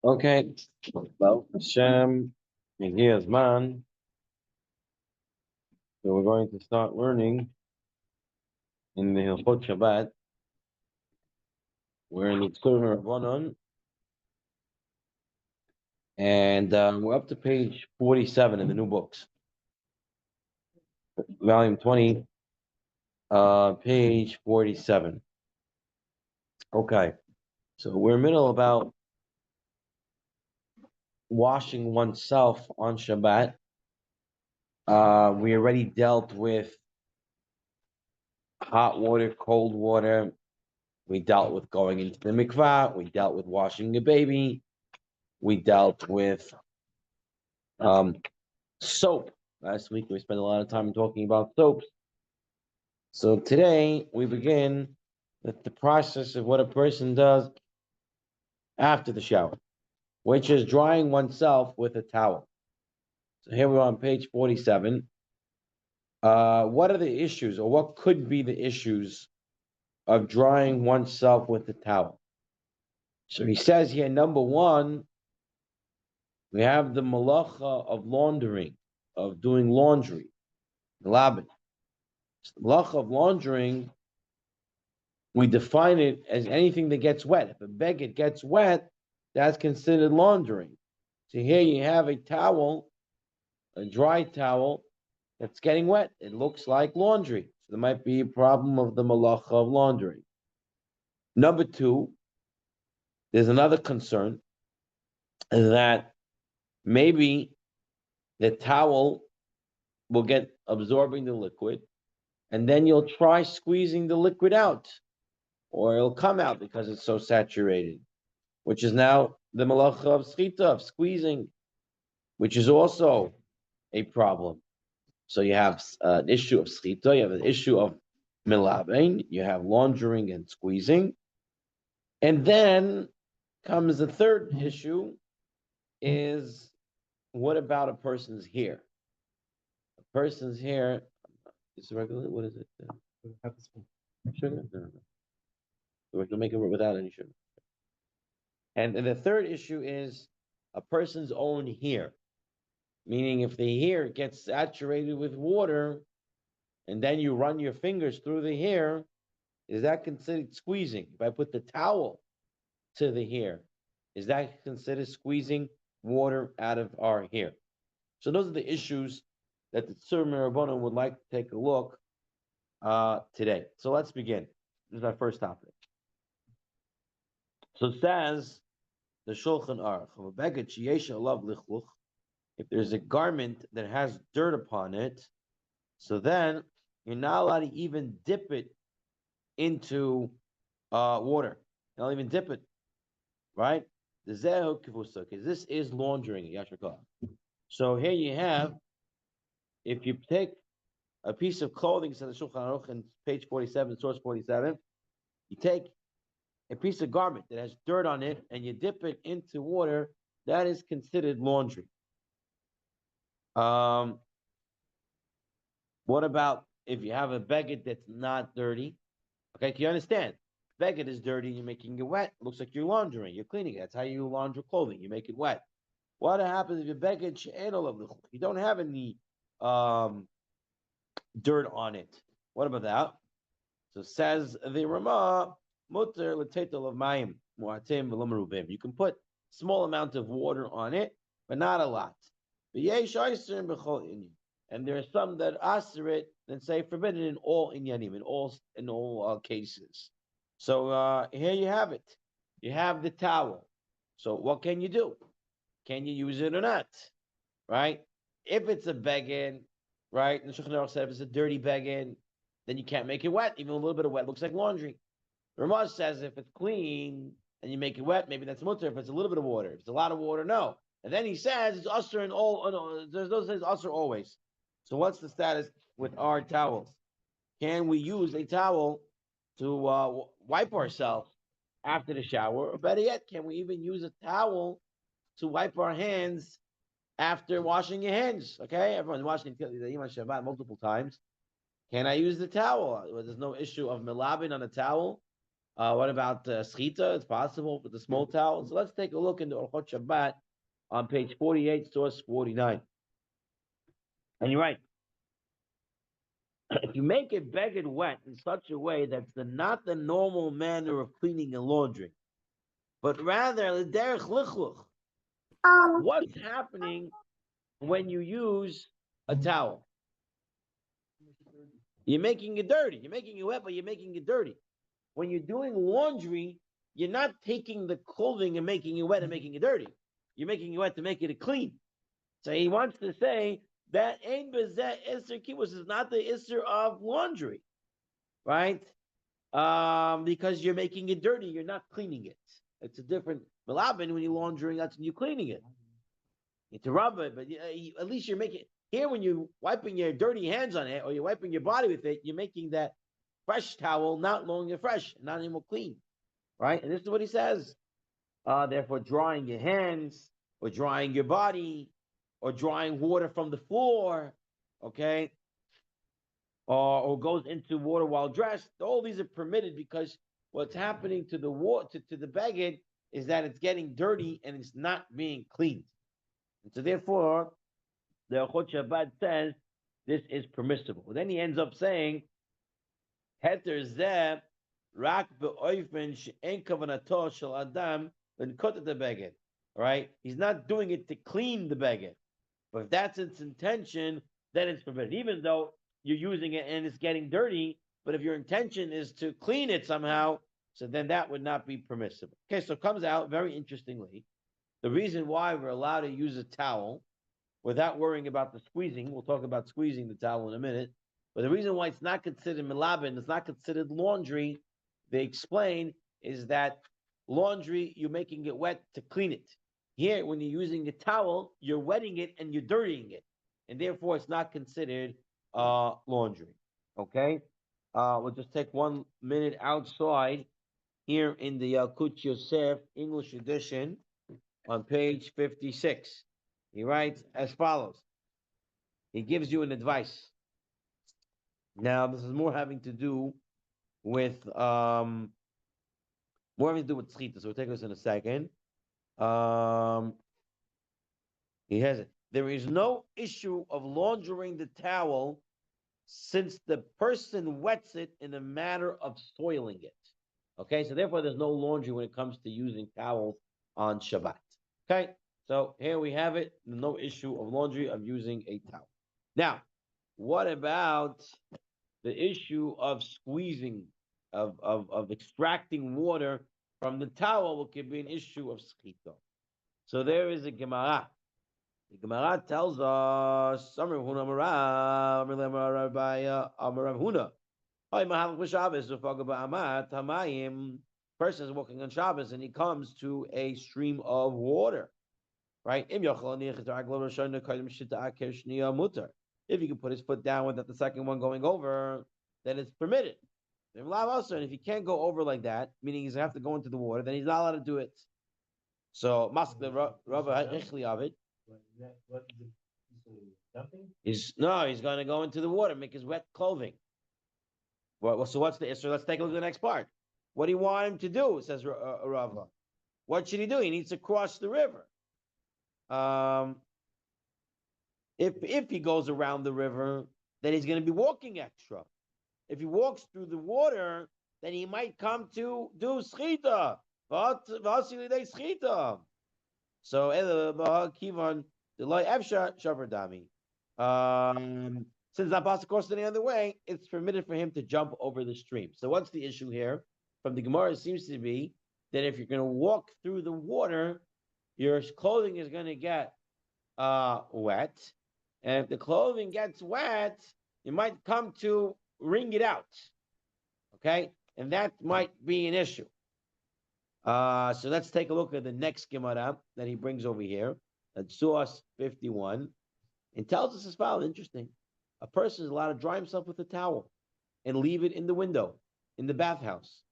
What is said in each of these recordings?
Okay. Well, Hashem, here's man. So we're going to start learning in the Hilchot Shabbat. We're in the Tzurba, and we're up to page 47 in the new books, volume 20, page 47. Okay. So we're in the middle about washing oneself on Shabbat. We already dealt with hot water, cold water. We dealt with going into the mikvah. We dealt with washing the baby. We dealt with soap. Last week we spent a lot of time talking about soaps. So today we begin with the process of what a person does after the shower, which is drying oneself with a towel. So here we're on page 47. What are the issues, or what could be the issues of drying oneself with a towel? So he says here, number one, we have the malacha of laundering, of doing laundry. Labin. The malacha of laundering, we define it as anything that gets wet. If a beged gets wet, that's considered laundering. So here you have a towel, a dry towel, that's getting wet. It looks like laundry. So there might be a problem of the malacha of laundering. Number two, there's another concern that maybe the towel will get absorbing the liquid, and then you'll try squeezing the liquid out, or it'll come out because it's so saturated, which is now the malacha of schita, of squeezing, which is also a problem. So you have an issue of schita, you have an issue of milabein, you have laundering and squeezing. And then comes the third issue is, what about a person's hair? A person's hair, is regular, what is it? Sugar? No. We can make it without any sugar. And the third issue is a person's own hair, meaning if the hair gets saturated with water and then you run your fingers through the hair, is that considered squeezing? If I put the towel to the hair, is that considered squeezing water out of our hair? So those are the issues that the Tzurba would like to take a look today. So let's begin. This is our first topic. So it says the Shulchan Aruch, if there's a garment that has dirt upon it, so then you're not allowed to even dip it into water. You're not even dip it, right? The zehu kivusa, because this is laundering. So here you have, if you take a piece of clothing, says the Shulchan Aruch in page 47, source 47, you take a piece of garment that has dirt on it and you dip it into water, that is considered laundry. What about if you have a beged that's not dirty? Okay, can you understand? Beged is dirty, you're making it wet. It looks like you're laundering, you're cleaning it. That's how you launder clothing. You make it wet. What happens if your beged you don't have any dirt on it? What about that? So says the Rama, mutter l'tetel of mayim mu'atim v'lo. You can put small amount of water on it, but not a lot. And there are some that aser it and say forbidden in all inyanim, in all cases. So here you have it. You have the towel. So what can you do? Can you use it or not? Right? If it's a begin, right? And Shulchan Aruch said if it's a dirty begin, then you can't make it wet. Even a little bit of wet looks like laundry. Ramaz says if it's clean and you make it wet, maybe that's mutter. If it's a little bit of water, if it's a lot of water, no. And then he says it's usher in all. No, there's no says usher always. So what's the status with our towels? Can we use a towel to wipe ourselves after the shower? Or better yet, can we even use a towel to wipe our hands after washing your hands? Okay, everyone's washing the Shabbat multiple times. Can I use the towel? There's no issue of milabin on a towel. What about schita? It's possible with the small towel. So let's take a look into Orchot Shabbat on page 48, source 49. And you're right. If you make a beged wet in such a way that's not the normal manner of cleaning and laundering, but rather the derech lichluch, what's happening when you use a towel? You're making it dirty. You're making it wet, but you're making it dirty. When you're doing laundry, you're not taking the clothing and making it wet and making it dirty. You're making it wet to make it clean. So he wants to say that Ein Bezeh Isser Kibbutz is not the Isser of laundry, right? Because you're making it dirty, you're not cleaning it. It's a different Melabin when you're laundering, that's when you're cleaning it. It's a rubber, but at least you're making here when you're wiping your dirty hands on it or you're wiping your body with it, you're making that fresh towel not longer fresh, not anymore clean, right? And this is what he says. Therefore, drying your hands or drying your body or drying water from the floor, okay, or goes into water while dressed. All these are permitted because what's happening to the water to the baggage is that it's getting dirty and it's not being cleaned. And so therefore, the Orchot Shabbat says this is permissible. But then he ends up saying, Heter zeh rak be'oifen she'en kavanato shel adam l'nkot the beged. Right? He's not doing it to clean the beged. But if that's its intention, then it's permitted. Even though you're using it and it's getting dirty, but if your intention is to clean it somehow, so then that would not be permissible. Okay, so it comes out very interestingly. The reason why we're allowed to use a towel without worrying about the squeezing, we'll talk about squeezing the towel in a minute, but the reason why it's not considered milabin, it's not considered laundry, they explain, is that laundry, you're making it wet to clean it. Here, when you're using a towel, you're wetting it and you're dirtying it. And therefore, it's not considered laundry. Okay? We'll just take 1 minute outside here in the Yalkut Yosef English edition on page 56. He writes as follows. He gives you an advice. Now, this is more having to do with tzchita. So we'll take this in a second. He has it. There is no issue of laundering the towel since the person wets it in a matter of soiling it. Okay, so therefore there's no laundry when it comes to using towels on Shabbat. Okay, so here we have it. No issue of laundry of using a towel. Now, what about the issue of squeezing, of extracting water from the towel? It could be an issue of schita. So there is a Gemara. The Gemara tells us, person is walking on Shabbos and he comes to a stream of water, right? If he can put his foot down without the second one going over, then it's permitted. And if he can't go over like that, meaning he's going to have to go into the water, then he's not allowed to do it. So, he's going to go into the water, make his wet clothing. Well, so what's the issue? Let's take a look at the next part. What do you want him to do? Says Rava. What should he do? He needs to cross the river. If he goes around the river, then he's going to be walking extra. If he walks through the water, then he might come to do schita. So kivan delay efsha shavardami. Since that pasuk goes any other way, it's permitted for him to jump over the stream. So what's the issue here? From the Gemara, it seems to be that if you're going to walk through the water, your clothing is going to get wet. And if the clothing gets wet, you might come to wring it out. Okay? And that might be an issue. So let's take a look at the next Gemara that he brings over here. That's source 51. It tells us as follows. Interesting. A person is allowed to dry himself with a towel and leave it in the window, in the bathhouse.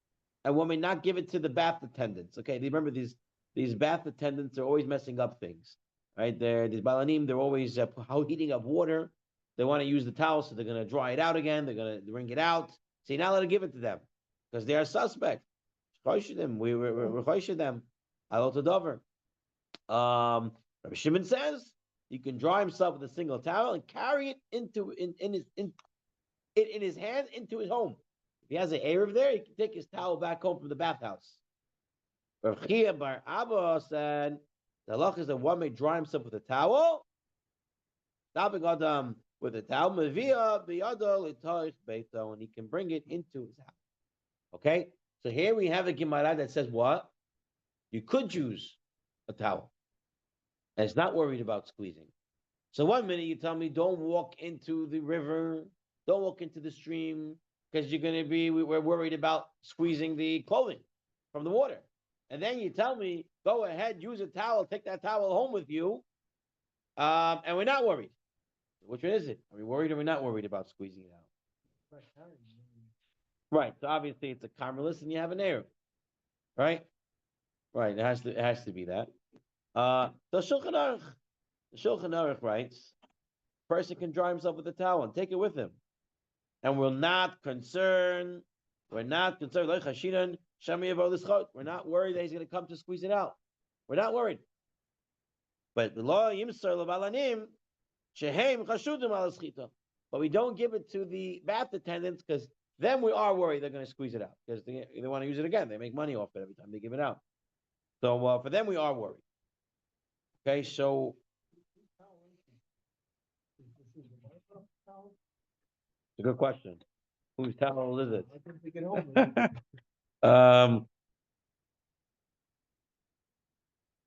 And one may not give it to the bath attendants. Okay, remember these bath attendants are always messing up things. Right? These balanim, they're always heating up water. They want to use the towel, so they're going to dry it out again. They're going to wring it out. So you're not allowed to give it to them because they are suspect. We're choshid them. Alot adover. Rabbi Shimon says he can dry himself with a single towel and carry it in his hand into his home. If he has an Erev there, he can take his towel back home from the bathhouse. Rav Chia bar Abba said the halach is that one may dry himself with a towel. With a towel, and he can bring it into his house. Okay, so here we have a Gemara that says what? You could use a towel, and it's not worried about squeezing. So 1 minute you tell me don't walk into the river, don't walk into the stream, because we're worried about squeezing the clothing from the water. And then you tell me, go ahead, use a towel, take that towel home with you, and we're not worried. Which one is it? Are we worried or are we not worried about squeezing it out? Right. So obviously it's a Carmelis and you have an Erev. Right? Right. It has to be that. The Shulchan Aruch writes, person can dry himself with a towel and take it with him. And we're not concerned. We're not worried that he's going to come to squeeze it out. We're not worried. But the law yimsar lebalanim shehem chashudim al schita. But we don't give it to the bath attendants because then we are worried they're going to squeeze it out because they want to use it again. They make money off it every time they give it out. So for them, we are worried. Okay, so it's a good question. Whose towel is it?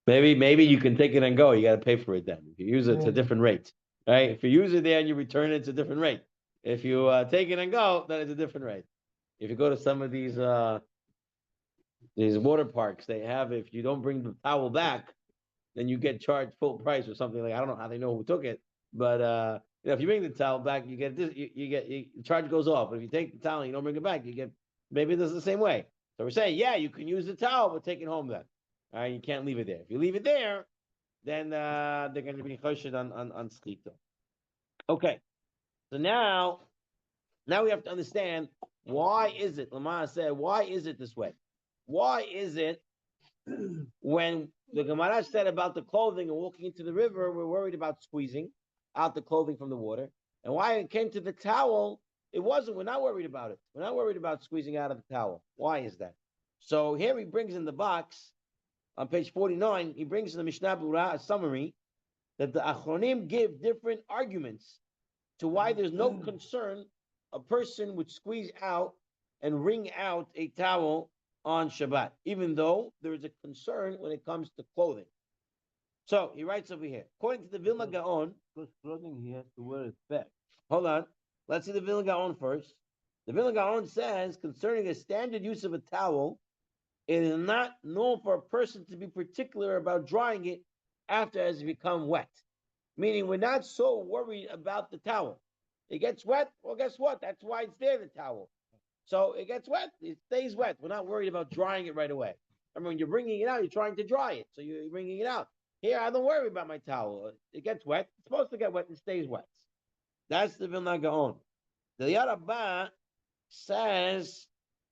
Maybe you can take it and go. You got to pay for it then. If you use it, it's a different rate, right? If you use it there and you return it, it's a different rate. If you take it and go, then it's a different rate. If you go to some of these water parks, they have, if you don't bring the towel back, then you get charged full price or something like. I don't know how they know who took it, but if you bring the towel back, you get this. The charge goes off. But if you take the towel and you don't bring it back, you get maybe this is the same way. So we're saying, yeah, you can use the towel, but take it home then. All right, you can't leave it there. If you leave it there, then they're going to be choshed on schita. Okay, so now we have to understand why is it. Lamar said, why is it this way? Why is it when the Gemara said about the clothing and walking into the river, we're worried about squeezing out the clothing from the water, and why it came to the towel, it wasn't. We're not worried about it. We're not worried about squeezing out of the towel. Why is that? So here he brings in the box. On page 49, he brings in the Mishnah Berurah a summary that the Achronim give different arguments to why there's no concern a person would squeeze out and wring out a towel on Shabbat, even though there is a concern when it comes to clothing. So he writes over here, according to the Vilna Gaon, because clothing he has to wear it back. Hold on, let's see the Vilna Gaon first. The Vilna Gaon says concerning the standard use of a towel, it is not known for a person to be particular about drying it after it has become wet. Meaning we're not so worried about the towel. It gets wet, well, guess what? That's why it's there, the towel. So it gets wet, it stays wet. We're not worried about drying it right away. I mean, when you're bringing it out, you're trying to dry it. So you're bringing it out. Here, I don't worry about my towel. It gets wet. It's supposed to get wet and stays wet. That's the Vilna Gaon. The Yad Abba says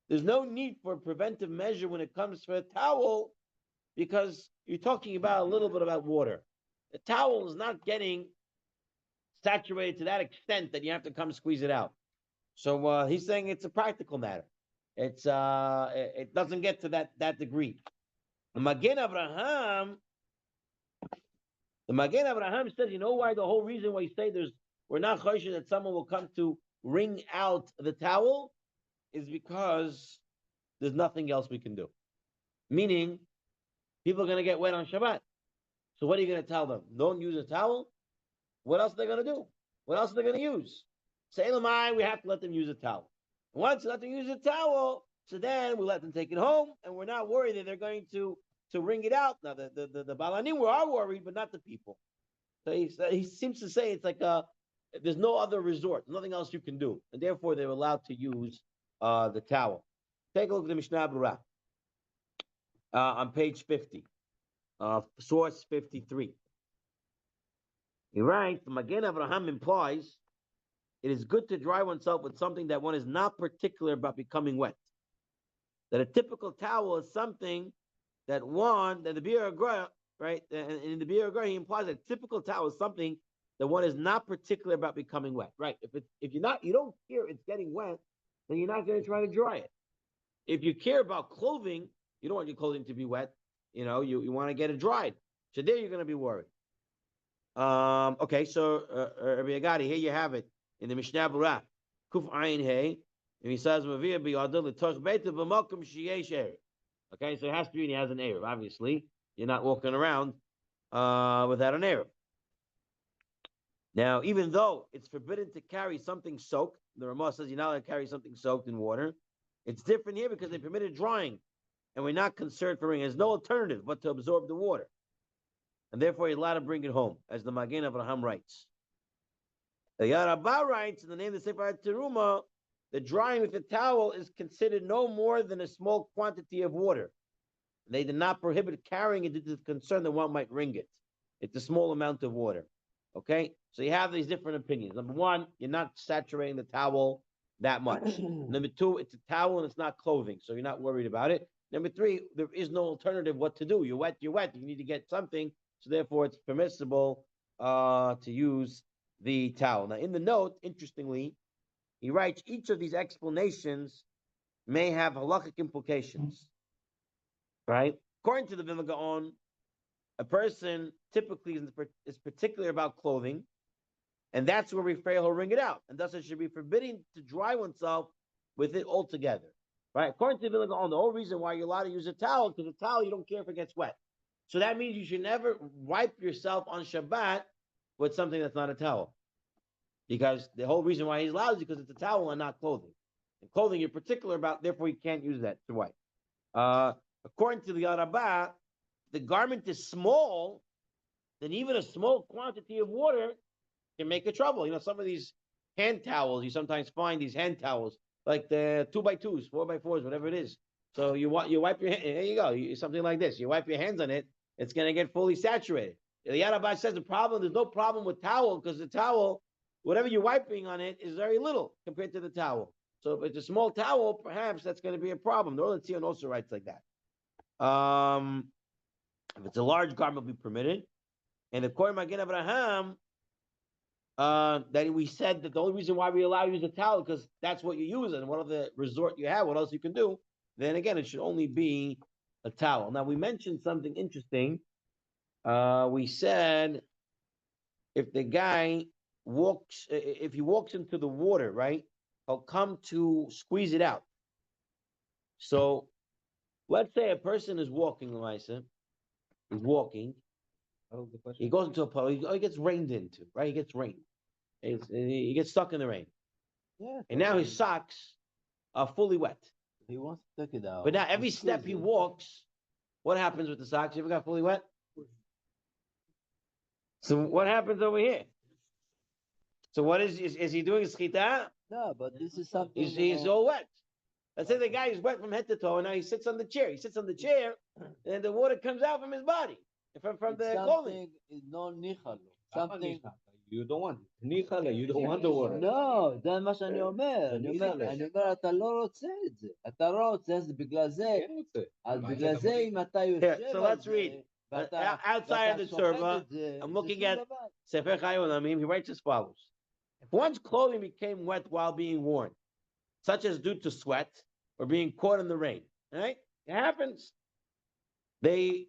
there's no need for a preventive measure when it comes to a towel because you're talking about a little bit about water. The towel is not getting saturated to that extent that you have to come squeeze it out. So he's saying it's a practical matter. It doesn't get to that degree. The Magen Avraham says, you know why? The whole reason why you say we're not choshen that someone will come to wring out the towel is because there's nothing else we can do. Meaning, people are going to get wet on Shabbat. So what are you going to tell them? Don't use a towel? What else are they going to do? What else are they going to use? Say, Elamai, we have to let them use a towel. And once we let them use a towel, so then we let them take it home, and we're not worried that they're going to wring it out. Now, the Balanim, we are worried, but not the people. So he seems to say it's like there's no other resort, nothing else you can do. And therefore, they're allowed to use the towel. Take a look at the Mishnah Berurah on page 50, source 53. He writes, the Magen Avraham implies it is good to dry oneself with something that one is not particular about becoming wet. that a typical towel is something that the Bir Agra, right? And in the Bir Agra, he implies that a typical towel is something that one is not particular about becoming wet, right? If you don't care it's getting wet, then you're not going to try to dry it. If you care about clothing, you don't want your clothing to be wet. You want to get it dried. So there you're going to be worried. Okay, so Rabbi Agadi, here you have it in the Mishnah Berurah, Kuf Ayin Hey, and he says, "Mavia biyadil l'toch beita b'makom sheyesh erev." Okay, so it has to be when he has an erev. Obviously, you're not walking around without an erev. Now, even though it's forbidden to carry something soaked, the Ramah says you're not allowed to carry something soaked in water. It's different here because they permitted drying, and we're not concerned for ring. There's no alternative but to absorb the water, and therefore you're allowed to bring it home, as the Magen Avraham writes. The Yarabah writes in the name of the Sefer Teruma, the drying with a towel is considered no more than a small quantity of water. They did not prohibit carrying it due to the concern that one might wring it. It's a small amount of water. Okay, so you have these different opinions. Number one, you're not saturating the towel that much. Number two, it's a towel and it's not clothing, so you're not worried about it. Number three, there is no alternative what to do. You're wet. You need to get something, so therefore it's permissible to use the towel. Now, in the note, interestingly, he writes each of these explanations may have halakhic implications, right? According to the Vilna Gaon, a person typically is particular about clothing, and that's where we fail to wring it out, and thus it should be forbidden to dry oneself with it altogether, right? According to the Vilna Gaon, the whole reason why you're allowed to use a towel, because a towel you don't care if it gets wet. So that means you should never wipe yourself on Shabbat with something that's not a towel. Because the whole reason why he's allowed is because it's a towel and not clothing. And clothing you're particular about, therefore you can't use that to wipe. According to the Yarabah, the garment is small, then even a small quantity of water can make it trouble. Some of these hand towels, you sometimes find these hand towels, like the 2x2s, 4x4s, whatever it is. So you wipe your hand, there you go, something like this. You wipe your hands on it, it's going to get fully saturated. The Yarabah says there's no problem with towel, because the towel, whatever you're wiping on it is very little compared to the towel. So if it's a small towel, perhaps that's going to be a problem. The Orla Tzion also writes like that. If it's a large garment, will be permitted. And according to Magen Avraham, that we said that the only reason why we allow you to use a towel because that's what you use, and what other resort you have, what else you can do, then again, it should only be a towel. Now, we mentioned something interesting. We said if the guy if he walks into the water, right, he'll come to squeeze it out. So let's say a person is walking, Elisa, he's walking, he goes into a puddle, he gets rained into, right? He gets rained. He gets stuck in the rain. Yeah. And now his socks are fully wet. He wants to take it out. But now every step he walks, what happens with the socks? You ever got fully wet? So what happens over here? So what is he doing schita? No, but this is something. He's all wet. Let's say the guy is wet from head to toe, and now he sits on the chair. He sits on the chair, and the water comes out from his body, from the clothing. Something no nichalo. Something. You don't want it. ניחלה, you don't want the water. לא, זה מה שאני אומר. אני אומר, אתה לא רוצה את זה. אתה לא רוצה, זה בגלל זה. אז בגלל זה, אם אתה יושב על זה, outside of the Tzurba, I'm looking at Sefer Chaim Olamim. He writes as follows: if one's clothing became wet while being worn, such as due to sweat or being caught in the rain, right? It happens. They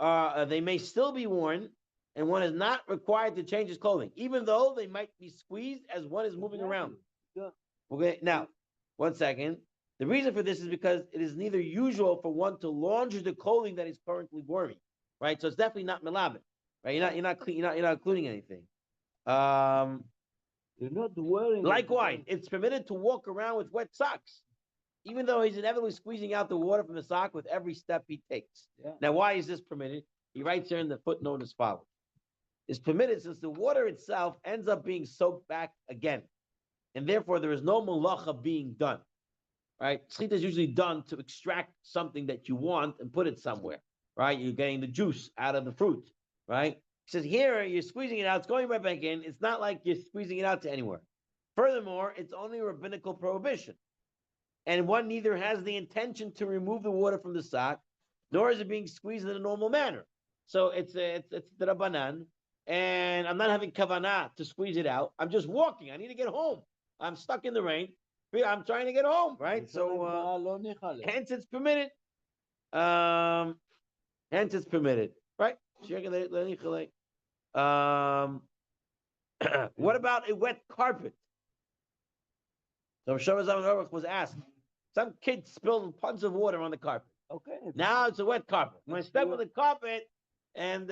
may still be worn, and one is not required to change his clothing, even though they might be squeezed as one is moving around. Okay, now, 1 second. The reason for this is because it is neither usual for one to launder the clothing that is currently wearing, right? So it's definitely not melabed, right? You're not including anything. You're not wearing. Likewise, it's permitted to walk around with wet socks, even though he's inevitably squeezing out the water from the sock with every step he takes. Yeah. Now, why is this permitted? He writes here in the footnote as follows: it's permitted since the water itself ends up being soaked back again, and therefore there is no malacha being done. Right? Tzchita is usually done to extract something that you want and put it somewhere. Right? You're getting the juice out of the fruit. Right? He says here you're squeezing it out, it's going right back in. It's not like you're squeezing it out to anywhere. Furthermore, it's only a rabbinical prohibition. and one neither has the intention to remove the water from the sock, nor is it being squeezed in a normal manner. So it's the Rabbanan, and I'm not having kavanah to squeeze it out. I'm just walking. I need to get home. I'm stuck in the rain. I'm trying to get home, right? So hence it's permitted. Hence it's permitted, right? What about a wet carpet? So Shomazam was asked. Some kid spilled tons of water on the carpet. Okay. Now it's a wet carpet. I'm going to step on the carpet, and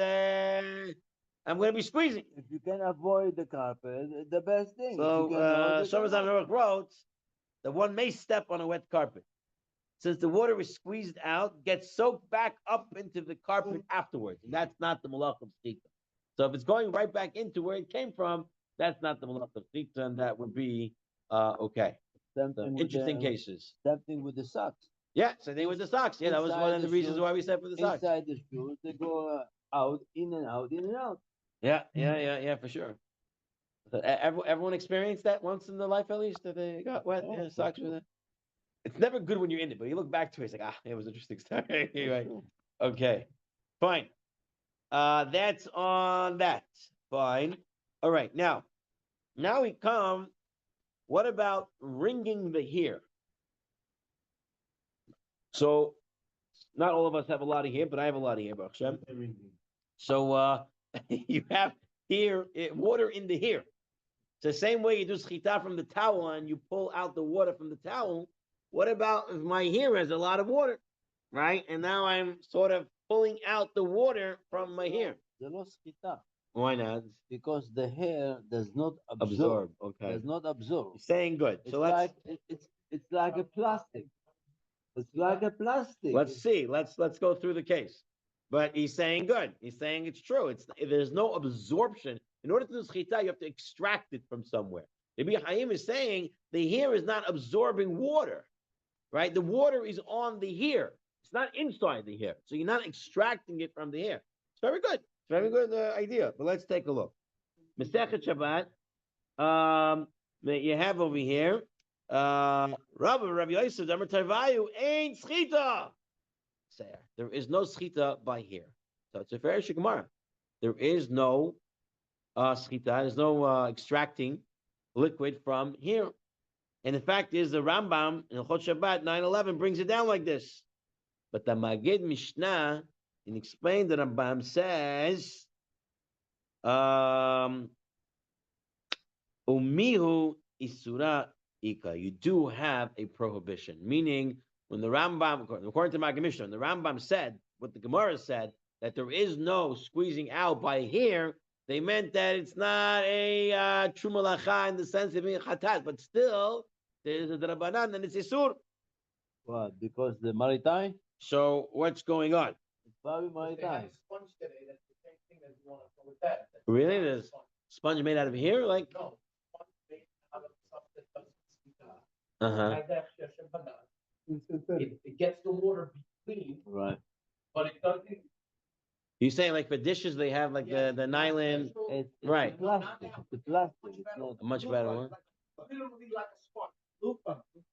I'm going to be squeezing. If you can avoid the carpet, the best thing. So Shomazam wrote that one may step on a wet carpet, since the water is squeezed out, gets soaked back up into the carpet afterwards, and that's not the malach of stika. So if it's going right back into where it came from, that's not the malach of stika, and that would be okay. So interesting cases. Same thing with the socks. Yeah, same thing with the socks. Yeah, that was one of the reasons why we said for the socks. Inside the shoes, they go out, in and out, in and out. Yeah, for sure. So everyone experienced that once in their life at least, that they got wet. Oh, Yeah, socks with it. It's never good when you're in it, but you look back to it, it's like, it was an interesting story. Anyway, okay, fine. That's on that. Fine. All right, now we come. What about wringing the hair? So, not all of us have a lot of hair, but I have a lot of hair, Baruch Hashem. So, you have hair, water in the hair. It's the same way you do schita from the towel and you pull out the water from the towel. What about if my hair has a lot of water, right? And now I'm sort of pulling out the water from my hair. Why not? Because the hair does not absorb. Okay. Does not absorb. You're saying good. So let's it's like a plastic. It's like a plastic. Let's see. Let's go through the case. But he's saying good. He's saying it's true. There's no absorption. In order to do schita, you have to extract it from somewhere. Maybe Chaim is saying the hair is not absorbing water, right? The water is on the hair. It's not inside the hair. So you're not extracting it from the hair. It's very good. It's very good idea. But let's take a look. Masechet Shabbat. You have over here. Rabbi Yosef, Amar Tarvayu, ain't schita. There is no schita by here. So it's a fair shikmara. There is no schita. There's no extracting liquid from here. And the fact is, the Rambam in Chot Shabbat 9:11 brings it down like this. But the Magid Mishnah, and explained the Rambam says, Umihu isura ika. You do have a prohibition, meaning when the Rambam, according to Magid Mishnah, the Rambam said what the Gemara said, that there is no squeezing out by here. They meant that it's not a trumalacha in the sense of being chatat, but still there's a drabanan and it's isur. What? Because the maritime? So what's going on? It's probably maritime. Sponge today. That's the same thing as you want to go with that. Really? There's sponge made out of here? Like? No, sponge made out of something that doesn't it gets the water between, Right. but it doesn't. You saying like for dishes they have like the nylon, It's right? plastic. It's a plastic. It's not. A much better one. Literally like a sponge.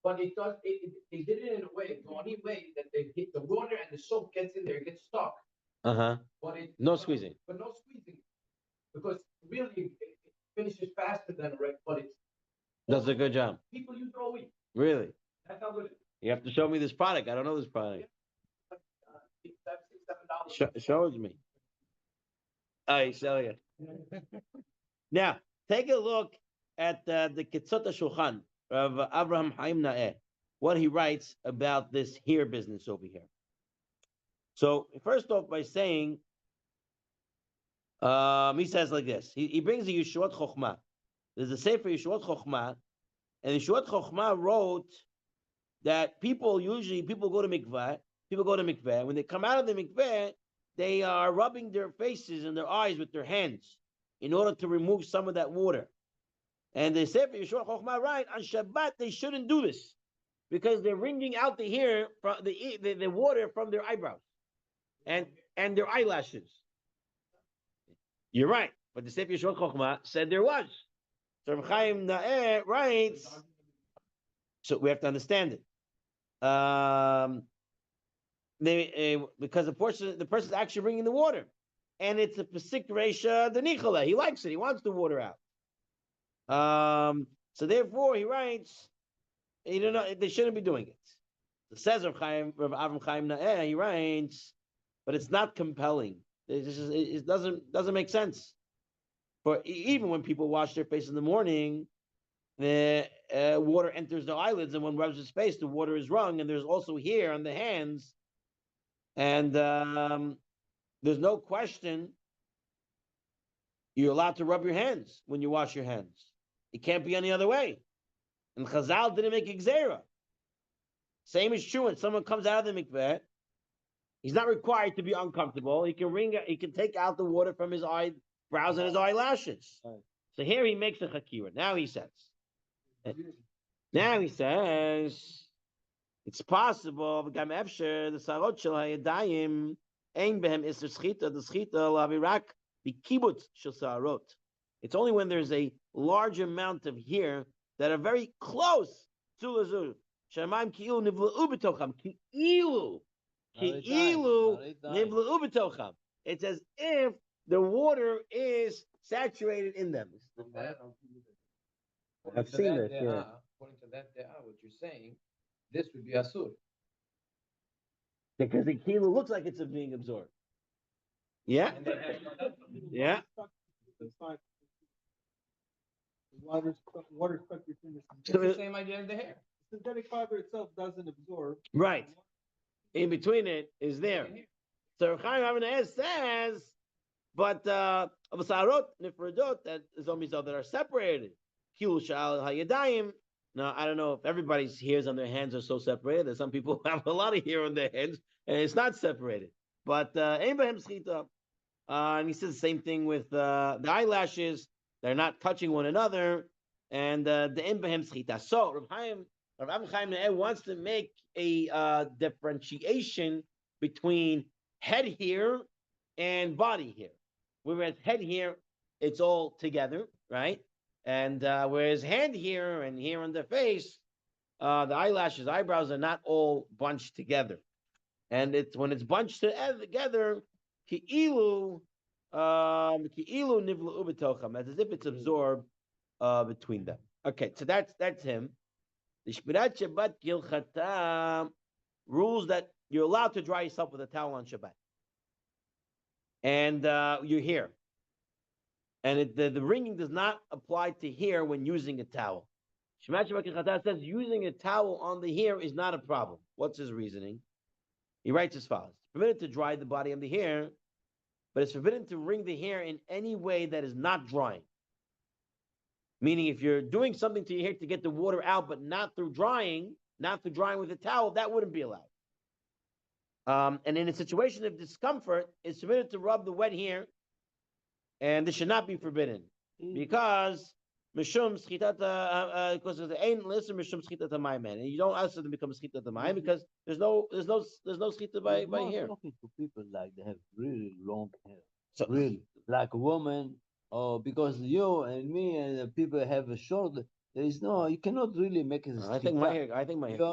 But it does. They did it in a way, the only way that they hit the water and the soap gets in there, it gets stuck. But No squeezing. But no squeezing, because really it finishes faster than a reg. But it's Does a good job. people use it all week. Really? That's how good it is. You have to show me this product. I don't know this product. $6, $7. Shows me. I show you. Now, take a look at the Ketzot HaShulchan of Abraham Haim Naeh, what he writes about this hair business over here. So, first off, by saying, he says like this. He brings the Yeshuot Chochmah. There's a Sefer Yeshuot Chochmah, and Yeshuot Chochmah wrote that people go to mikveh. When they come out of the mikveh, they are rubbing their faces and their eyes with their hands in order to remove some of that water. And they say for Yeshua Chochmah, right, on Shabbat they shouldn't do this because they're wringing out the hair from the water from their eyebrows and their eyelashes. You're right, but the Sefer Yeshua Chochmah said there was. So Chaim Naeh writes, so we have to understand it. Because the person's actually bringing the water, and it's a pasik reisha the nichala. He likes it. He wants the water out. So therefore, he writes, you don't know, they shouldn't be doing it. It says Rav Avram Chaim Na'eh, he writes, but it's not compelling. It doesn't make sense. For even when people wash their face in the morning, the water enters the eyelids, and when rubs his face, the water is wrung, and there's also hair on the hands, and there's no question you're allowed to rub your hands when you wash your hands. It can't be any other way. And Chazal didn't make Gzeira. Same is true when someone comes out of the mikveh. He's not required to be uncomfortable. He can take out the water from his eyebrows and his eyelashes. Right. So here he makes a chakira. Now he says, it's possible. The sarot shel hayadayim ein behem iser schita. The schita lavirak the kibbutz shel sarot. It's only when there's a large amount of hair that are very close to lazur. Shemaim ki'ilu nivla'u b'tocham. Ki'ilu nivla'u b'tocham. It's as if the water is saturated in them. I've seen it. Yeah. According to that, what you're saying, this would be asur. Because the ki'ilu looks like it's being absorbed. Yeah. Yeah. Water stuck between the It's the same idea as the hair. Synthetic fiber itself doesn't absorb. Right. In between it is there. So Chaim Avnei says, but Avasarot Nifradot, that is only so that are separated. Kil Shal Hayadayim. Now I don't know if everybody's hairs on their hands are so separated. There's some people who have a lot of hair on their hands and it's not separated. But Abraham Schita. And he says the same thing with the eyelashes. They're not touching one another, and the imbahem schita. So Rav Avram Chaim Na'eh wants to make a differentiation between head hair and body hair. Whereas head hair, it's all together, right? And whereas hand hair and hair on the face, the eyelashes, eyebrows are not all bunched together. And it's when it's bunched together, ki'ilu nivla'u b'tocham, as if it's absorbed between them. Okay, so that's him. The Shmirat Shabbat Gilchata rules that you're allowed to dry yourself with a towel on Shabbat, and you're here. And the wringing does not apply to hair when using a towel. Shmirat Shabbat Gilchata says using a towel on the hair is not a problem. What's his reasoning? He writes as follows: it's permitted to dry the body of the hair, but it's forbidden to wring the hair in any way that is not drying. Meaning, if you're doing something to your hair to get the water out, but not through drying with a towel, that wouldn't be allowed. And in a situation of discomfort, it's permitted to rub the wet hair, and this should not be forbidden because mishum schitata, because the ain't listen mishum schitata mayim, and you don't ask them to become schitata mayim because there's no schita by hair. Talking to people like they have really long hair, so really like a woman, or because you and me and the people have a short. There is no, you cannot really make it. I think my hair.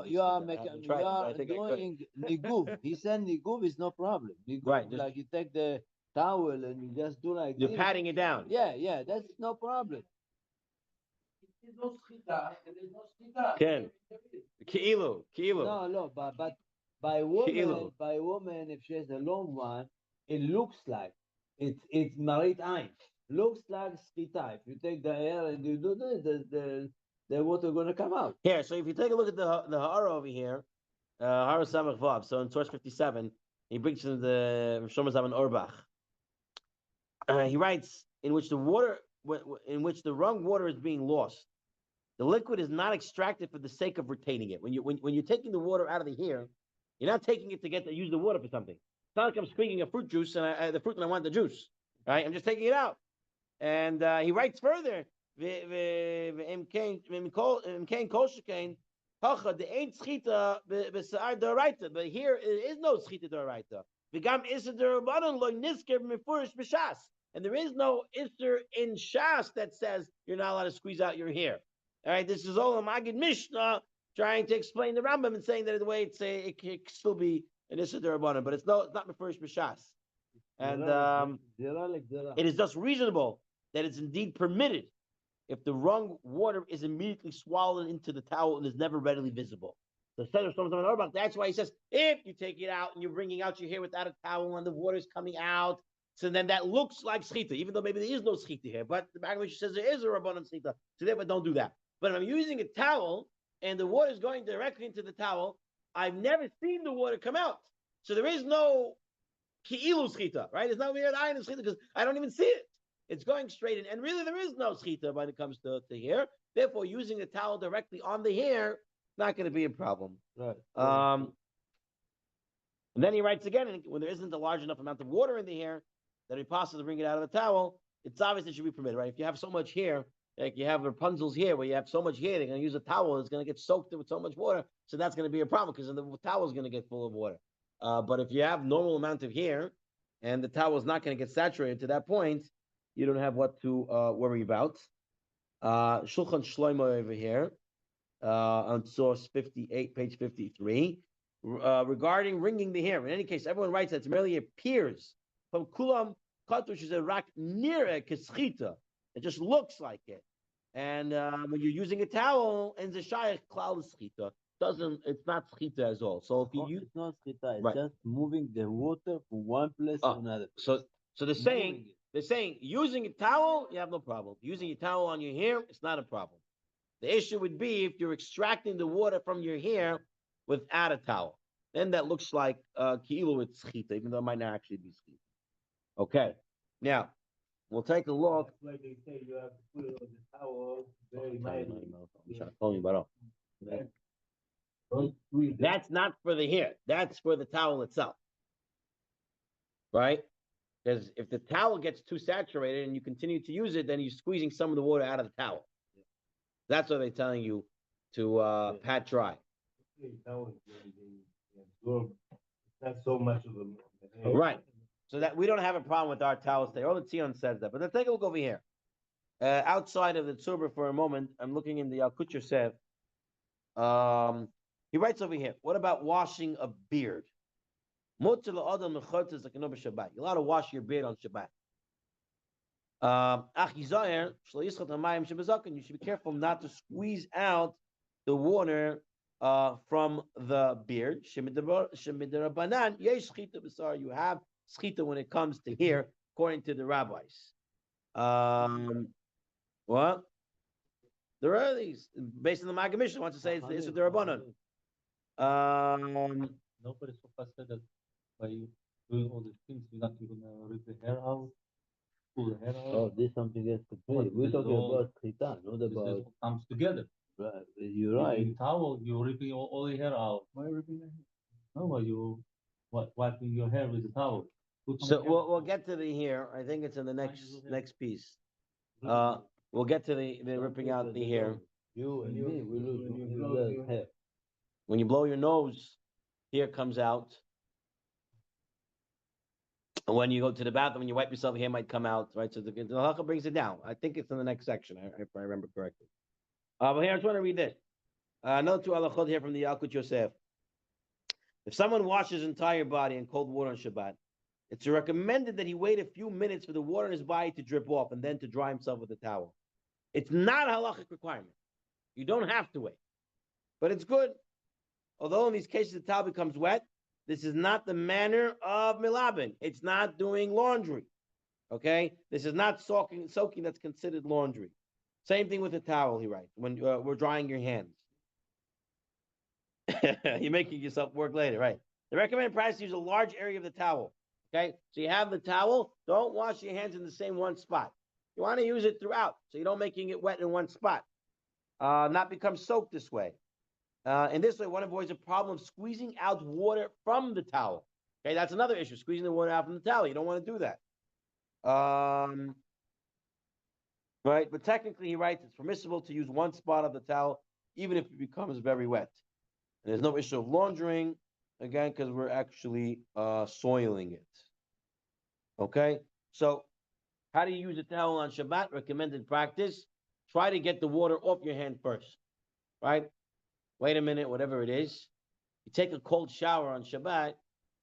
You are making. You are doing niguv. He said niguv is no problem. Niguv, right, like you take the towel and you just do like you're patting it down. Yeah, that's no problem. There's no schita, and there's no schita. Ken, ki'ilu. No, but by woman, if she has a long one, it looks like it's marit ein. Looks like schita. If you take the hair and you do this, the water gonna come out. Here, so if you take a look at the hara over here, hara samach vav. So in source 57, he brings in the Shomer Zaman Orbach. He writes in which the wrong water is being lost. The liquid is not extracted for the sake of retaining it. When you're taking the water out of the hair, you're not taking it to use the water for something. It's not like I'm squeezing a fruit juice and I want the juice, right? I'm just taking it out. And he writes further, but here there is no schita d'oraita. And there is no isser in Shas that says you're not allowed to squeeze out your hair. All right, this is all a Magid Mishnah trying to explain the Rambam and saying that the way it can still be an Issa D'Rabbanan, but it's not the first B'Shas. And it is thus reasonable that it's indeed permitted if the wrong water is immediately swallowed into the towel and is never readily visible. So that's why he says, if you take it out and you're bringing out your hair without a towel and the water is coming out, so then that looks like schita, even though maybe there is no schita here. But the Maggid says there is a rabbanon schita, so therefore don't do that. But if I'm using a towel and the water is going directly into the towel, I've never seen the water come out. So there is no ki'ilu schita, right? There's no weird iron schita because I don't even see it. It's going straight in. And really there is no schita when it comes to hair. Therefore, using a towel directly on the hair, not going to be a problem. Right. And then he writes again, when there isn't a large enough amount of water in the hair that it possible to bring it out of the towel, it's obvious it should be permitted, right? If you have so much hair, like you have Rapunzel's hair, where you have so much hair, they're going to use a towel, it's going to get soaked with so much water, so that's going to be a problem because then the towel is going to get full of water. But if you have normal amount of hair and the towel is not going to get saturated to that point, you don't have what to worry about. Shulchan Shlomo over here on source 58, page 53, regarding wringing the hair. In any case, everyone writes that it merely appears from kulam katush is a rak near keschita. It just looks like it. And when you're using a towel, and the shayach klal schita it's not schita as all. So if you use, it's not schita, it's right, just moving the water from one place to another place. So they're saying using a towel, you have no problem. Using a towel on your hair, it's not a problem. The issue would be if you're extracting the water from your hair without a towel. Then that looks like ki'ilu with schita, even though it might not actually be schita. Okay. Now, we'll take a look. That's why they say you have to put it on the towel very lightly. That's not for the hair. That's for the towel itself. Right? Because if the towel gets too saturated and you continue to use it, then you're squeezing some of the water out of the towel. That's what they're telling you to pat dry. Not so much of them. Right. So that we don't have a problem with our towels today. All the Tzion says that. But let's take a look over here. Outside of the Tzurba for a moment, I'm looking in the Yalkut Yosef. He writes over here, what about washing a beard? You're allowed to wash your beard on Shabbat. You should be careful not to squeeze out the water from the beard. You have schita when it comes to hair, according to the rabbis. What? There are these based on the Maggid Mishnah wants to say it's the Rabbanon. Nobody so fast said that by doing all these things, you're not even gonna rip the hair out, pull the hair out. Oh, this is something else completely. We're talking about schita, not This about. is what comes together. Right, you're right. In towel, you're ripping all the hair out. Why ripping the hair? No, but you wiping your hair with the towel. So we'll get to the hair. I think it's in the next piece. We'll get to the ripping out the hair. You and me, we lose hair. When you blow your nose, hair comes out. And when you go to the bathroom, when you wipe yourself, hair might come out, right? So the halacha brings it down. I think it's in the next section, if I remember correctly. But here, I just want to read this. Another two halachot here from the Yalkut Yosef. If someone washes his entire body in cold water on Shabbat, it's recommended that he wait a few minutes for the water in his body to drip off and then to dry himself with a towel. It's not a halachic requirement. You don't have to wait. But it's good. Although in these cases the towel becomes wet, this is not the manner of milabin. It's not doing laundry. Okay? This is not soaking that's considered laundry. Same thing with a towel, he writes, when we're drying your hands. You're making yourself work later, right? The recommended practice is to use a large area of the towel. Okay? So you have the towel, don't wash your hands in the same one spot. You want to use it throughout, so you don't making it wet in one spot. Not become soaked this way. And this way, one avoids a problem of squeezing out water from the towel. Okay, that's another issue, squeezing the water out from the towel. You don't want to do that. Right, but technically, he writes, it's permissible to use one spot of the towel, even if it becomes very wet. And there's no issue of laundering, again, because we're actually soiling it. Okay, so how do you use a towel on Shabbat? Recommended practice. Try to get the water off your hand first, right? wait a minute, whatever it is. You take a cold shower on Shabbat,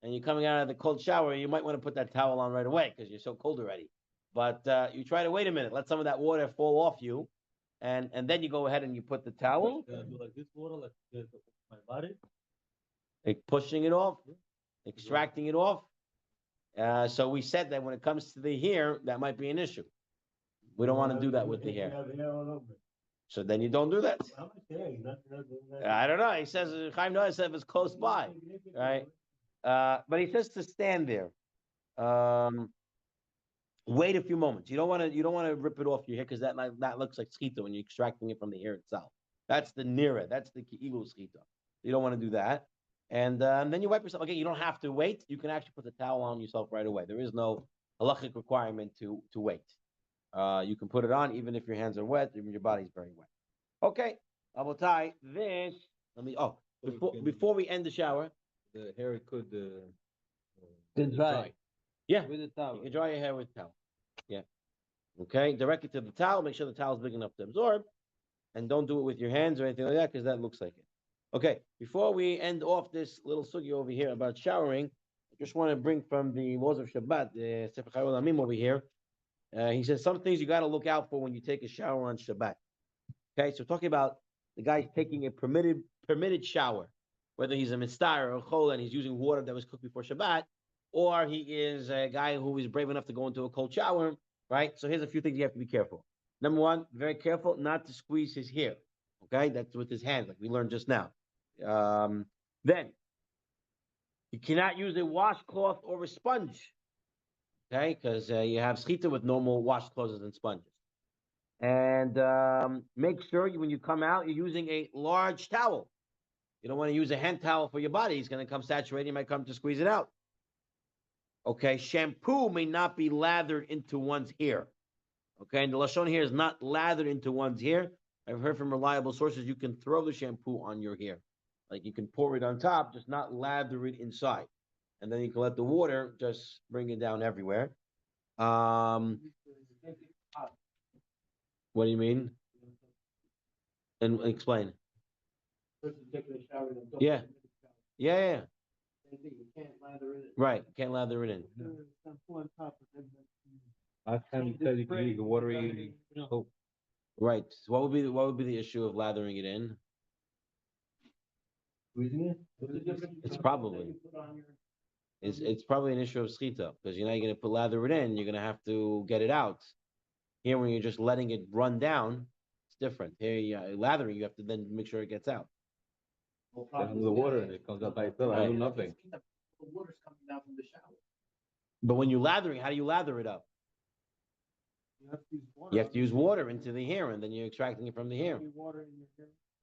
and you're coming out of the cold shower, you might want to put that towel on right away because you're so cold already. But you try to wait a minute, let some of that water fall off you, and then you go ahead and you put the towel. Like this water, like my body. Like pushing it off, extracting it off. So we said that when it comes to the hair, that might be an issue. We don't want to do that with the hair. So then you don't do that. I don't know. He says Chaim Noah said it's close by, right? But he says to stand there. Wait a few moments. You don't want to rip it off your hair because that looks like schita when you're extracting it from the hair itself. That's the nira. That's the ki'ilu schita. You don't want to do that. And then you wipe yourself. Again, you don't have to wait. You can actually put the towel on yourself right away. There is no halachic requirement to wait. You can put it on even if your hands are wet, even your body's very wet. Okay, Abotai, this. Before we end the shower, The hair could dry. Yeah, With a towel. you can dry your hair with towel. Yeah. Okay, direct it to the towel. Make sure the towel is big enough to absorb, and don't do it with your hands or anything like that because that looks like it. Okay, before we end off this little sugi over here about showering, I just want to bring from the laws of Shabbat, the Sefer Chayei Olamim over here. He says some things you got to look out for when you take a shower on Shabbat. Okay, so talking about the guy taking a permitted shower, whether he's a mitzvah or a chol and he's using water that was cooked before Shabbat, or he is a guy who is brave enough to go into a cold shower, right? So here's a few things you have to be careful. Number one, very careful not to squeeze his hair. Okay, that's with his hands, like we learned just now. Then you cannot use a washcloth or a sponge. Okay, because you have schita with normal washcloths and sponges. And make sure when you come out, you're using a large towel. You don't want to use a hand towel for your body. It's going to come saturated. You might come to squeeze it out. Okay, shampoo may not be lathered into one's hair. Okay, and the lashon here is not lathered into one's hair. I've heard from reliable sources you can throw the shampoo on your hair. Like you can pour it on top, just not lather it inside. And then you can let the water just bring it down everywhere. What do you mean? And explain. Yeah. Yeah. Right. Can't lather it in. last time you said you could use the watery soap. Right. So what would be the issue of lathering it in? It's probably an issue of schita because you're not going to lather it in. You're going to have to get it out. Here, when you're just letting it run down, it's different. Here, lathering, you have to then make sure it gets out. Then the water and it comes out by itself. I do nothing. The water's coming down from the shower. But when you're lathering, how do you lather it up? You have to use water into the hair, and then you're extracting it from the hair.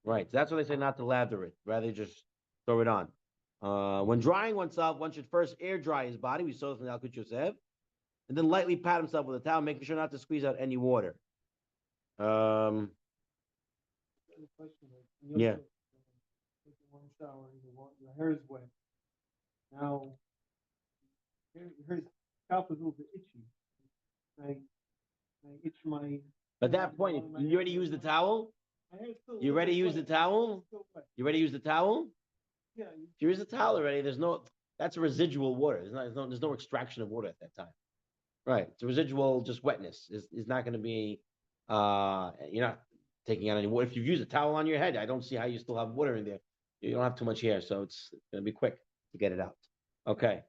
Right. So that's why they say not to lather it. Rather, just throw it on. When drying oneself, one should first air dry his body. We saw this from Yalkut Yosef. And then lightly pat himself with a towel, making sure not to squeeze out any water. Yeah. One shower, your hair is wet. Now, your scalp is a little bit itchy. I itch my. At that point, you already used the towel? You ready to use the towel? You ready to use the towel? Yeah. If you use the towel already, that's residual water. There's no extraction of water at that time. Right. It's a residual just wetness. Is not going to be you're not taking out any water. If you use a towel on your head, I don't see how you still have water in there. You don't have too much hair, so it's going to be quick to get it out. Okay.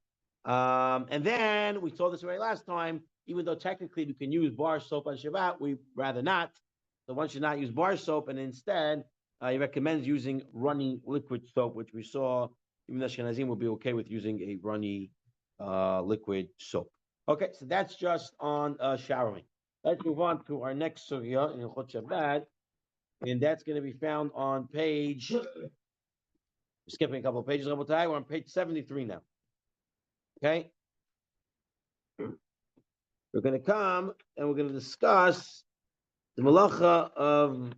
And then we saw this already last time, even though technically we can use bar soap on Shabbat, we rather not. So one should not use bar soap, and instead, he recommends using runny liquid soap, which we saw even the Ashkenazim would be okay with using a runny liquid soap. Okay, so that's just on showering. Let's move on to our next sugya in Hilchot Shabbat, and that's going to be found on page. We're skipping a couple of pages. We're on page 73 now. Okay, we're going to come and we're going to discuss the malacha of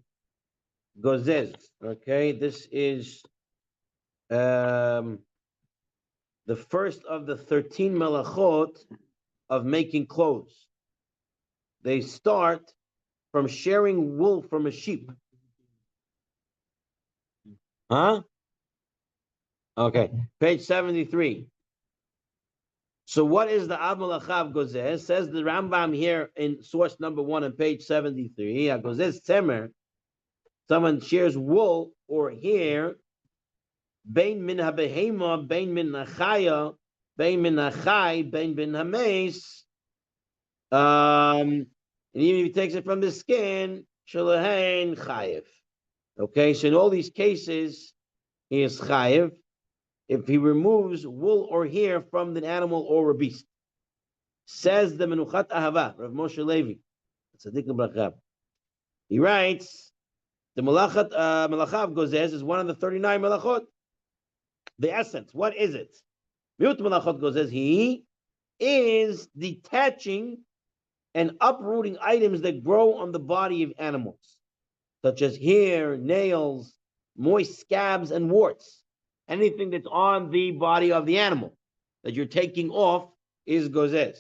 gozez. Okay, this is the first of the 13 malachot of making clothes. They start from sharing wool from a sheep. Huh? Okay, page 73. So what is the Av Malachav Gozeh? Says the Rambam here in source number 1 on page 73. Gozeh Tzemer, someone shears wool or hair, Bein min habehema, bein min nachaya, bein min nachai, bein min hames. And even if he takes it from the skin, shalahain chayiv. Okay, so in all these cases, he is chayiv if he removes wool or hair from the animal or a beast. Says the Menuchat Ahava, Rav Moshe Levi. He writes, the Malachav Gozez is one of the 39 Malachot. The essence, what is it? Miut Malachot Gozez, he is detaching and uprooting items that grow on the body of animals, such as hair, nails, moist scabs, and warts. Anything that's on the body of the animal that you're taking off is gozes.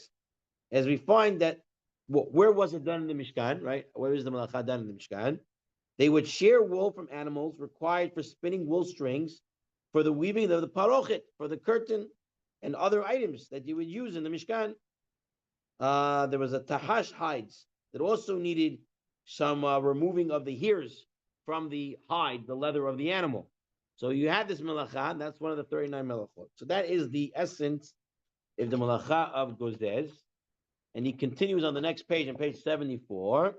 As we find that, where was it done in the Mishkan, right? Where is the malacha done in the Mishkan? They would shear wool from animals required for spinning wool strings, for the weaving of the parochet, for the curtain, and other items that you would use in the Mishkan. There was a tahash hides that also needed some removing of the hairs from the hide, the leather of the animal. So you had this melacha, and that's one of the 39 melachot. So that is the essence of the melacha of Gozez. And he continues on the next page, on page 74.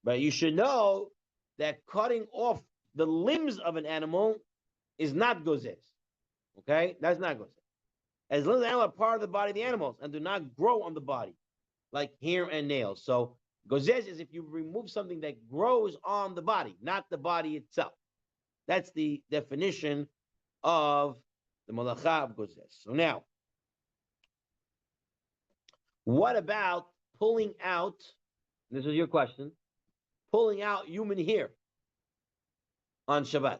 But you should know that cutting off the limbs of an animal is not Gozez. Okay? That's not Gozez. As long as the animal are part of the body of the animals and do not grow on the body, like hair and nails. So Gozez is if you remove something that grows on the body, not the body itself. That's the definition of the malacha of Gozez. So now, what about pulling out, this is your question, pulling out human hair on Shabbat?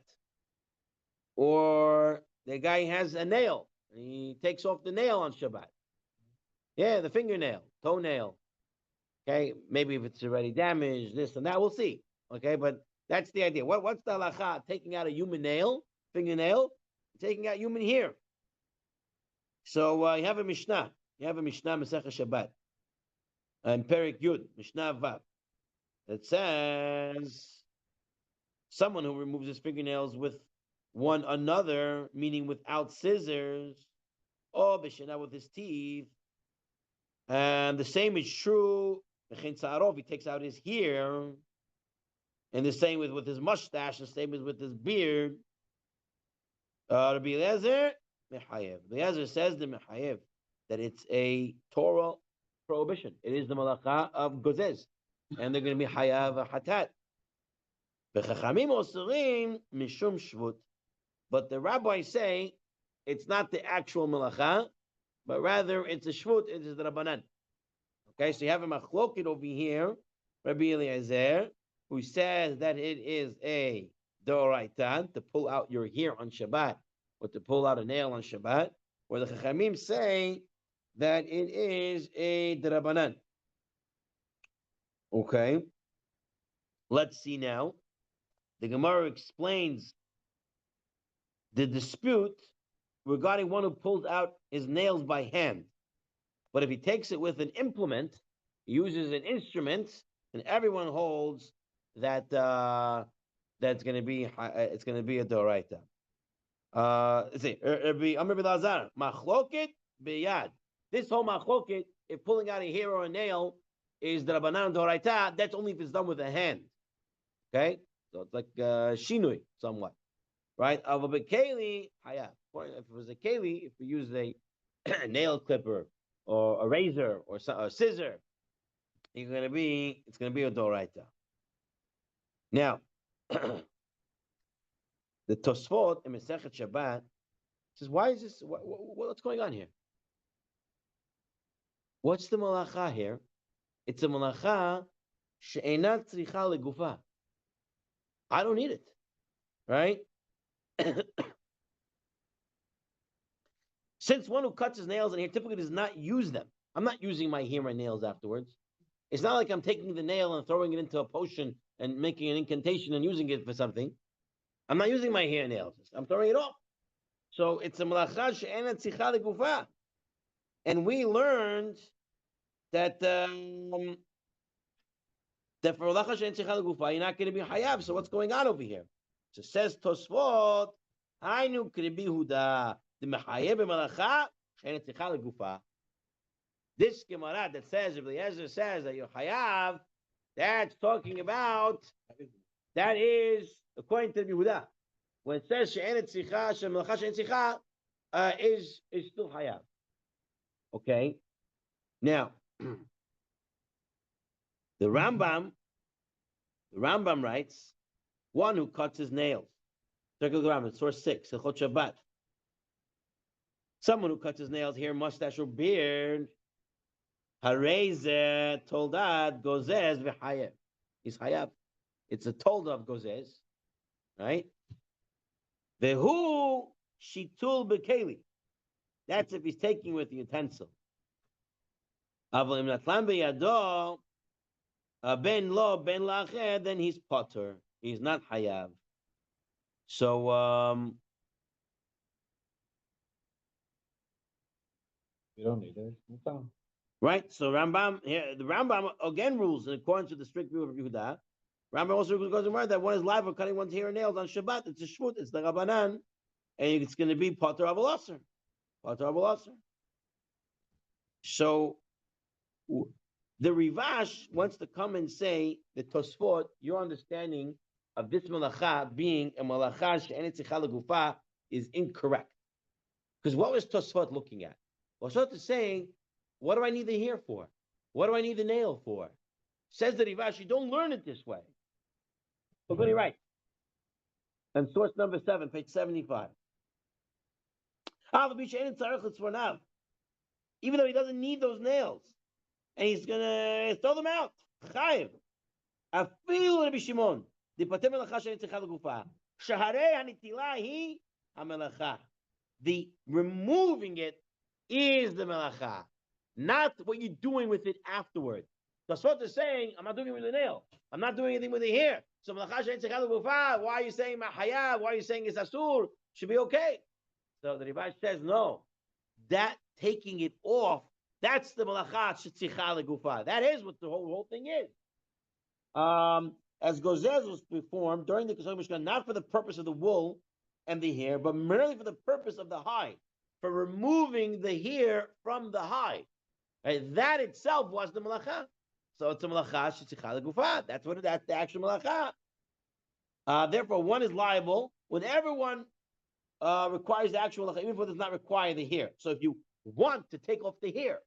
Or the guy has a nail, and he takes off the nail on Shabbat. Yeah, the fingernail, toenail. Okay, maybe if it's already damaged, this and that, we'll see. Okay, but that's the idea. What's the halacha? Taking out a human nail, fingernail, taking out human hair. So you have a Mishnah. You have a Mishnah Masechah Shabbat. And Perik Yud, Mishnah Vav. It says someone who removes his fingernails with one another, meaning without scissors, or Bishana with his teeth. And the same is true. He takes out his hair. And the same with his mustache, the same as with his beard. Rabbi Eliezer, Mechayev. Eliezer says the Mechayev that it's a Torah prohibition. It is the malacha of Gozez. And they're going to be Hayav Hatat. Bechachamim Osurim Mishum Shvut. But the rabbis say it's not the actual malacha, but rather it's a Shvut, it is the Rabbanan. Okay, so you have a machloket over here, Rabbi Eliezer, who says that it is a Doraita to pull out your hair on Shabbat, or to pull out a nail on Shabbat, where the Chachamim say that it is a Drabanan. Okay, let's see now. The Gemara explains the dispute regarding one who pulls out his nails by hand. But if he takes it with an implement, he uses an instrument, and everyone holds that that's going to be it's going to be a doraita. Let's see, machloket biyad. This whole machloket, if pulling out a hair or a nail is the rabbanan doraita, that's only if it's done with a hand. Okay, so it's like shinui somewhat, right? Of a keli, haya. If it was a keli, if we use a nail clipper or a razor or a scissor, it's going to be a doraita. Now, the Tosfot in Masechet Shabbat says, why is this? What's going on here? What's the malacha here? It's a malacha she'enat tzricha legufa. I don't need it, right? Since one who cuts his nails in here typically does not use them, I'm not using my hair and nails afterwards. It's not like I'm taking the nail and throwing it into a potion and making an incantation and using it for something. I'm not using my hair nails. I'm throwing it off. So it's a malacha she'ena tzicha legufa. And we learned that that for malacha she'ena tzicha legufa, you're not going to be hayav. So what's going on over here? So says Tosfot, I knew Kribi Huda, the mechayev malacha she'ena tzicha legufa. This Gemara that says, if the Ezra says that you're hayav, that's talking about, that is according to Yehuda. When it says she'en tzricha, she'melacha she'en tzricha, is still hayav. Okay. Now, the Rambam writes, one who cuts his nails. Circle the Rambam, source 6, Hilchot Shabbat. Someone who cuts his nails, hair, mustache, or beard, Hareze toldad gozez v'hayev. He's hayav. It's a tolda of gozez, right? Vehu shitul bekeli. That's if he's taking with the utensil. Aval im natlan beyado ben lo ben lacher, then he's potter. He's not hayav. So You don't need it. It's fine. right. So Rambam here, the Rambam again rules in accordance with the strict view of Yehuda. Rambam also goes to word that one is live for cutting one's hair and nails on Shabbat. It's a shvut. It's the Rabbanan, and it's going to be potter avol aser. Potter avol aser. So the Rivash wants to come and say the Tosfot, your understanding of this malacha being a malacha she'en tzricha legufa is incorrect. Because what was Tosfot looking at? Well, Tosfot is saying, what do I need the hair for? What do I need the nail for? Says the Rivash, you don't learn it this way. But what do you write? And source number 7, page 75. Even though he doesn't need those nails, and he's gonna throw them out. Chayiv. Afilu Rabbi Shimon. Dipatem melacha she'en tzricha legufa. Shaharei hanitila hi hamelacha. The removing it is the melacha, not what you're doing with it afterward. That's what they're saying. I'm not doing it with the nail. I'm not doing anything with the hair. So melacha she'en tzricha legufa. Why are you saying mahayav? Why are you saying it's asur? Should be okay. So the Rivash says no. That taking it off, that's the malacha she'tzicha legufa. That is what the whole thing is. As gozez was performed during the Kesod Mishkan, not for the purpose of the wool and the hair, but merely for the purpose of the hide, for removing the hair from the hide. Right? That itself was the malacha. So it's a malacha she'tzicha legufa. That's the actual malacha. Therefore, one is liable when everyone requires the actual malacha, even if it does not require the hair. So if you want to take off the hair,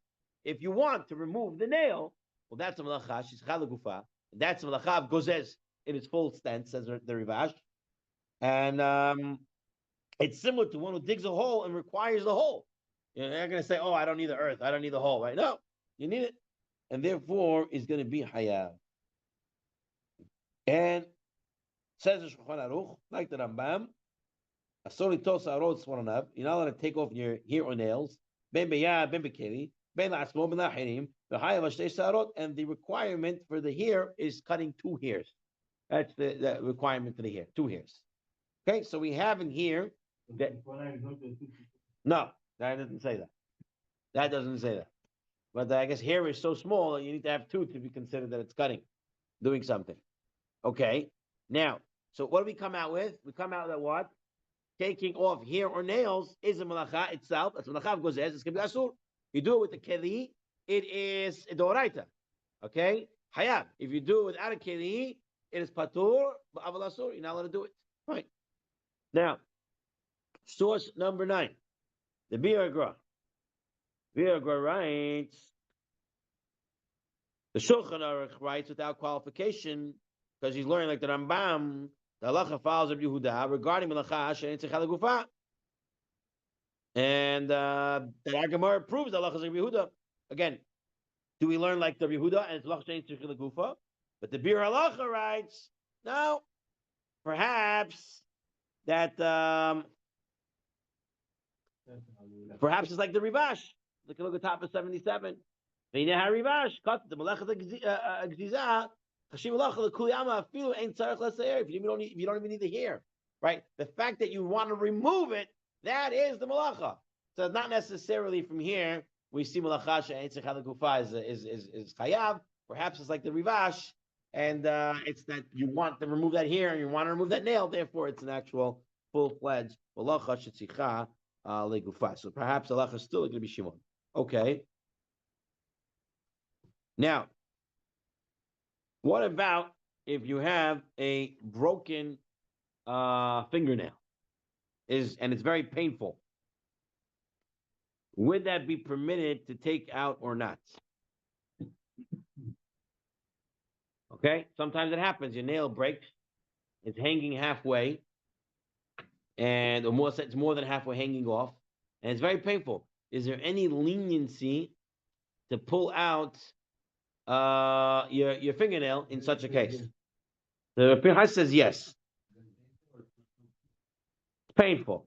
if you want to remove the nail, well, that's a malacha she'tzicha legufa. That's a malacha of gozez in its full sense, says the Rivash. And it's similar to one who digs a hole and requires the hole. You're not going to say, oh, I don't need the earth, I don't need the hole, right? No, you need it. And therefore, is going to be hayav. And says the Shulchan Aruch, like the Rambam, asori tos arot swaranav. You're not allowed to take off your hair or nails. Ben beyah, ben bekeli, ben la'asmo, ben la'achirim. The hayav ashtei sarot, and the requirement for the hair is cutting 2 hairs. That's the requirement for the hair, 2 hairs. Okay, so we have in here that no, that doesn't say that. That doesn't say that. But I guess hair is so small that you need to have 2 to be considered that it's cutting, doing something. Okay, now, so what do we come out with? We come out with what? Taking off hair or nails is a malacha itself. That's malacha of gozez. It's going to be asur. You do it with the keli, it is a doraita. Okay, hayab. If you do it without a keli, it is patur, but aval asur. You're not allowed to do it. Right. Now, source number 9, the Biagra. Biagra writes, the Shulchan Aruch writes without qualification, because he's learning like the Rambam, the halacha follows of Yehuda regarding melacha she'en tzricha legufa, and the Gemara proves the halacha of Yehuda. Again, do we learn like the Yehuda and it's halacha she'en tzricha legufa? But the Bir halacha writes, no, perhaps that perhaps it's like the Rivash. Look at top of 77. Rivash cut the melacha gziza. If you don't even need the hair, right? The fact that you want to remove it, that is the malacha. So not necessarily from here we see malacha she'etzich ala gufa is chayav. Perhaps it's like the rivash, and it's that you want to remove that here and you want to remove that nail. Therefore, it's an actual full-fledged malacha she'tzicha legufa. So perhaps halacha is still going to be Shimon. Okay. Now, what about if you have a broken fingernail, and it's very painful? Would that be permitted to take out or not? Okay, sometimes it happens. Your nail breaks, it's hanging halfway, and it's more than halfway hanging off, and it's very painful. Is there any leniency to pull out your fingernail in such a case? The Pinchas says yes. It's painful.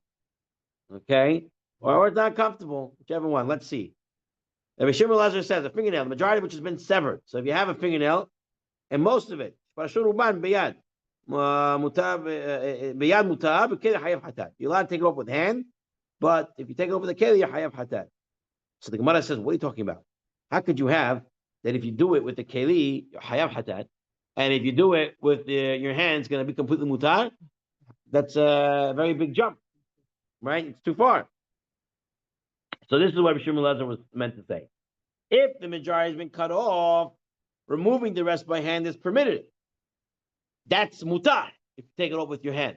Okay? Or it's not comfortable, whichever one. Let's see. Rabbi Shimon Lazar says a fingernail, the majority of which has been severed. So if you have a fingernail, and most of it, you're allowed to take it off with hand, but if you take it over the keli, you're hayav hatat. So the Gemara says, what are you talking about? How could you have that if you do it with the keli, you're hayav hatat, and if you do it with your hands, going to be completely mutar? That's a very big jump, right? It's too far. So this is what Rabbi Shimon Lazar was meant to say. If the majority has been cut off, removing the rest by hand is permitted. That's mutar, if you take it off with your hand.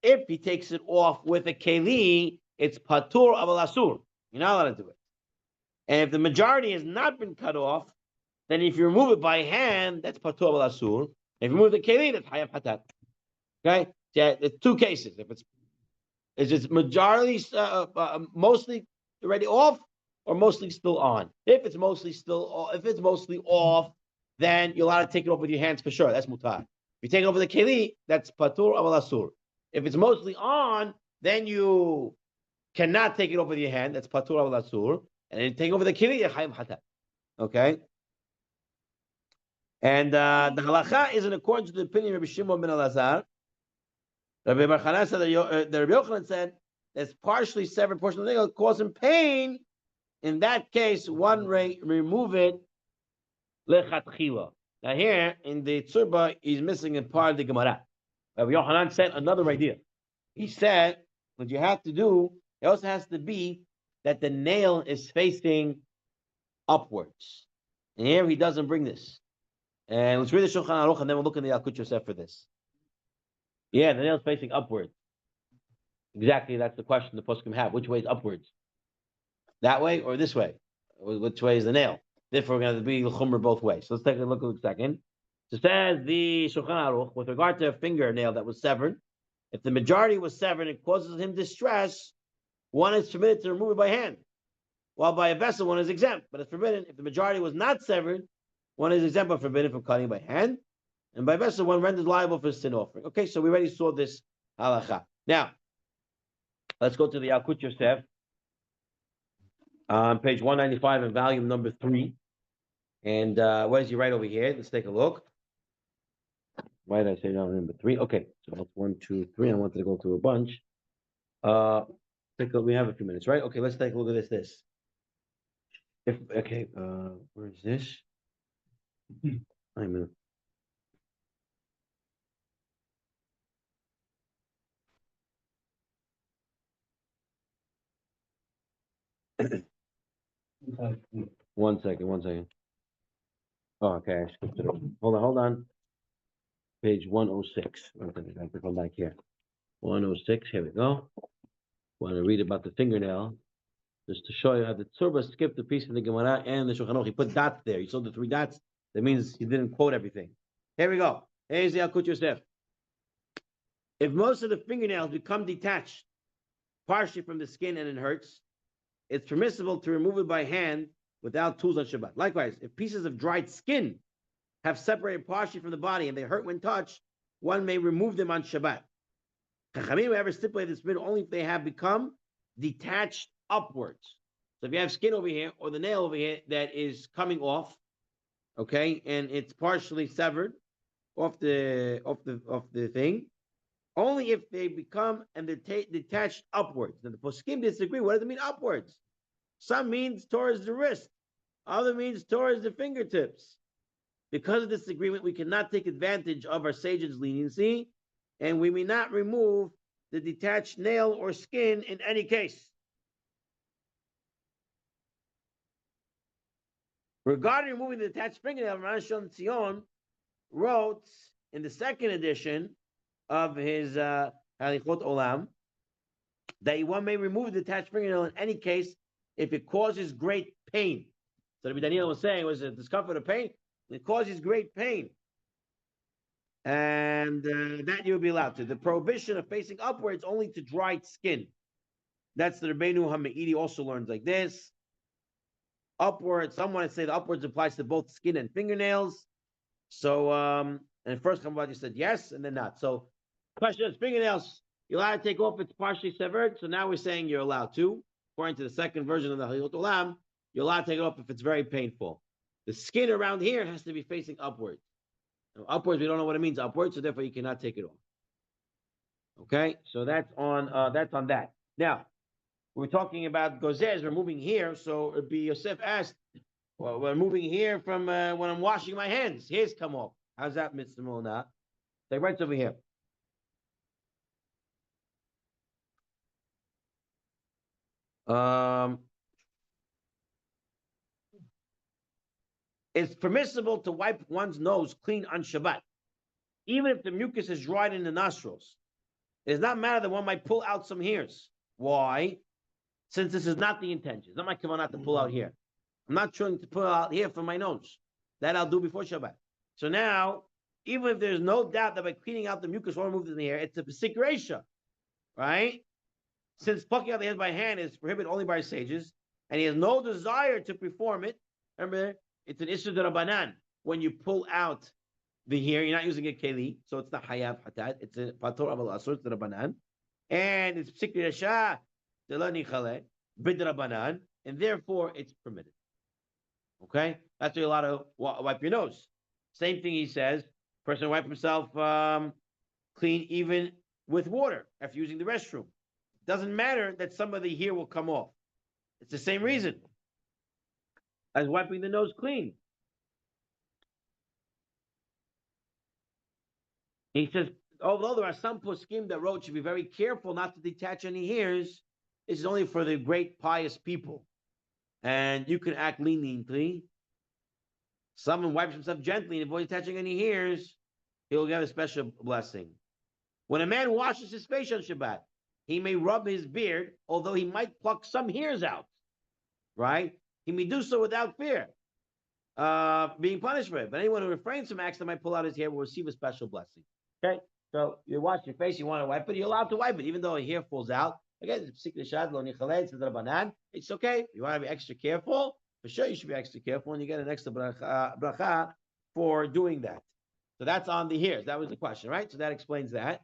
If he takes it off with a keli, it's patur aval asur. You're not allowed to do it. And if the majority has not been cut off, then if you remove it by hand, that's patur aval asur. If you remove the keli, that's hayav hatat. Okay? Yeah, there's two cases. If it's majority, mostly already off, or mostly still on. If it's mostly off, then you're allowed to take it off with your hands for sure. That's mutar. If you take it over the keli, that's patur aval asur. If it's mostly on, then you cannot take it over with your hand. That's patur aval asur. And then you take over the keli, you're chayav hatat. Okay? And the halacha is in accordance with the opinion of Rabbi Shimon ben Elazar. Rabbi Bar Chana said that Rabbi Yochanan said there's partially severed portion of the nail causing pain. In that case, one remove it lechatchila. Now here in the Tzurba, he's missing a part of the Gemara. Rabbi Yochanan said another idea. He said what you have to do, it also has to be that the nail is facing upwards. And here he doesn't bring this. And let's read the Shulchan Aruch and then we'll look in the Yalkut Yosef for this. Yeah, the nail is facing upwards. Exactly, that's the question the poskim have. Which way is upwards? That way or this way? Which way is the nail? Therefore, we're going to be l'chumr both ways. So let's take a look a second. So says the Shulchan Aruch, with regard to a fingernail that was severed, if the majority was severed, it causes him distress, one is permitted to remove it by hand. While by a vessel, one is exempt, but it's forbidden. If the majority was not severed, one is exempt but forbidden from cutting by hand. And by vessel, one renders liable for sin offering. Okay, so we already saw this halacha. Now, let's go to the Yalkut Yosef. On page 195 in volume number 3. And what does he write over here? Let's take a look. Why did I say number 3? Okay, so that's 1, 2, 3. I wanted to go through a bunch. We have a few minutes, right? Okay, let's take a look at this. Where is this? Wait a minute. One second. Oh, okay, I skipped it over. Hold on. Page 106. I have to come back here. 106, here we go. Want to read about the fingernail. Just to show you how the Tzurba skipped the piece in the Gemara and the Shulchan Aruch. He put dots there. You saw the 3 dots? That means he didn't quote everything. Here we go. Here's the Yalkut Yosef. If most of the fingernails become detached, partially from the skin, and it hurts, it's permissible to remove it by hand without tools on Shabbat. Likewise, if pieces of dried skin have separated partially from the body and they hurt when touched, one may remove them on Shabbat. Chachamim ever stipulate this only if they have become detached upwards. So if you have skin over here or the nail over here that is coming off, okay, and it's partially severed off the thing, only if they become and they're detached upwards. Now the poskim disagree. What does it mean upwards? Some means towards the wrist, other means towards the fingertips. Because of this agreement, we cannot take advantage of our sage's leniency, and we may not remove the detached nail or skin in any case. Regarding removing the detached fingernail, Ran Shon Tzion wrote in the second edition of his Halichot Olam that one may remove the detached fingernail in any case if it causes great pain. So Rabbi Daniel was saying was a discomfort or pain. It causes great pain. And that you will be allowed to. The prohibition of facing upwards only to dried skin. That's the Rabbeinu Hameidi also learns like this. Upwards, some want to say the upwards applies to both skin and fingernails. So, and first Chabad you said yes, and then not. So, question is, fingernails, you're allowed to take off, it's partially severed. So now we're saying you're allowed to. According to the second version of the Halilot Olam, you're allowed to take it off if it's very painful. The skin around here has to be facing upwards. Now, upwards, we don't know what it means upwards, so therefore you cannot take it off. Okay, so that's on that. Now, we're talking about gozers. We're moving here, so it'd be Yosef asked, well, we're moving here from when I'm washing my hands. Hairs come off. How's that, Mr. Molna? Take right over here. It's permissible to wipe one's nose clean on Shabbat, even if the mucus is dried in the nostrils. It does not matter that one might pull out some hairs. Why? Since this is not the intention. It's not my kavanah to pull out here. I'm not trying to pull out here from my nose. That I'll do before Shabbat. So now, even if there's no doubt that by cleaning out the mucus or removing the hair, it's a pesik reisha, right? Since plucking out the hairs by hand is prohibited only by sages, and he has no desire to perform it, remember, it's an issue d'Rabbanan. When you pull out the hair, you're not using a keli, so it's not hayav hatat. It's a pator aval asur, it's d'Rabbanan. And it's pesik reisha, d'la nichale, b'Rabbanan, and therefore it's permitted. Okay, that's why you're allowed to wipe your nose. Same thing he says. Person wipe himself clean even with water after using the restroom. It doesn't matter that some of the hair will come off. It's the same reason as wiping the nose clean. He says, although there are some poskim that wrote should be very careful not to detach any hairs, this is only for the great pious people. And you can act leniently. Someone wipes himself gently and avoids touching any hairs, he'll get a special blessing. When a man washes his face on Shabbat, he may rub his beard, although he might pluck some hairs out, right? He may do so without fear, being punished for it. But anyone who refrains from acts that might pull out his hair will receive a special blessing. Okay? So you wash your face, you want to wipe it, you're allowed to wipe it, even though a hair falls out. Again, it's okay. You want to be extra careful. For sure, you should be extra careful, and you get an extra bracha for doing that. So that's on the hairs. That was the question, right? So that explains that.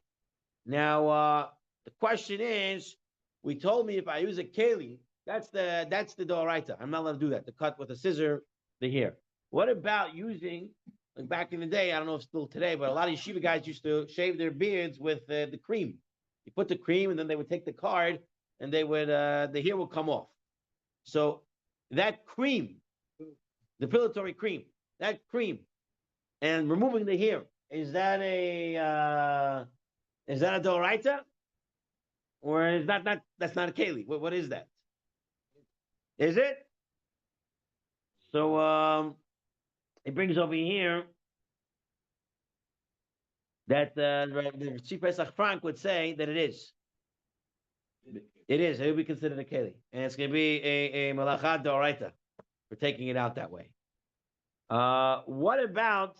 Now, the question is, we told me if I use a keli, that's the doraita. I'm not allowed to do that, to cut with a scissor the hair. What about using, like back in the day, I don't know if still today, but a lot of yeshiva guys used to shave their beards with the cream. You put the cream, and then they would take the card, and they would the hair would come off. So that cream, the depilatory cream, that cream, and removing the hair, is that a doraita, or is that not? That's not a keli. What is that? Is it? So it brings over here that the Chief Pesach Frank would say that it is. It is. It will be considered a keli, and it's going to be a malacha doraita for taking it out that way. What about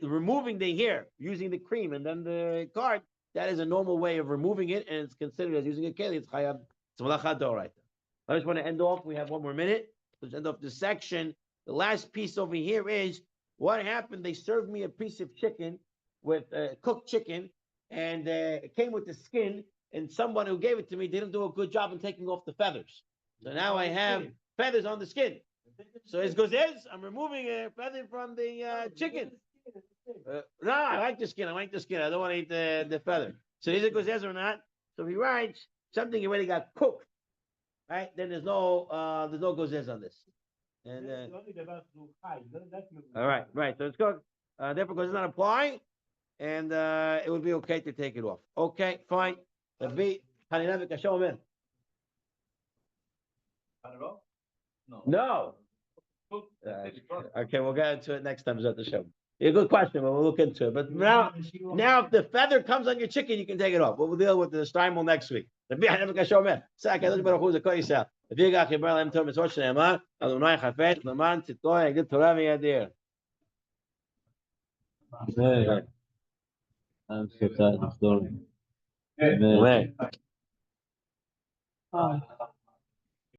removing the hair using the cream and then the card? That is a normal way of removing it, and it's considered as using a keli. It's chayav. It's malacha doraita. I just want to end off. We have one more minute. Let's end off this section. The last piece over here is what happened. They served me a piece of chicken with cooked chicken. And it came with the skin, and someone who gave it to me didn't do a good job in taking off the feathers. So now I have feathers on the skin. So it goes, I'm removing a feather from the chicken. No, I like the skin. I like the skin. I don't want to eat the feather. So is it gozes or not? So if he writes something already got cooked, right? Then there's no gozes on this. And all right, right. So it's cooked. Therefore, gozes not apply, and it would be okay to take it off. Okay, fine. The beat. Show him in. No. Okay, we'll get into it next time. Is at the show. Yeah, good question, but we'll look into it. But now if the feather comes on your chicken, you can take it off. We'll deal with the strimel next week. The beat. Show him in. Second, look at who's a koyisel. If you got Kibar Lam Tom, it's what Shneimah. Adonai Chafet Laman Titoy Good Torah Miyadir. I'm so sad. Sorry. Amen.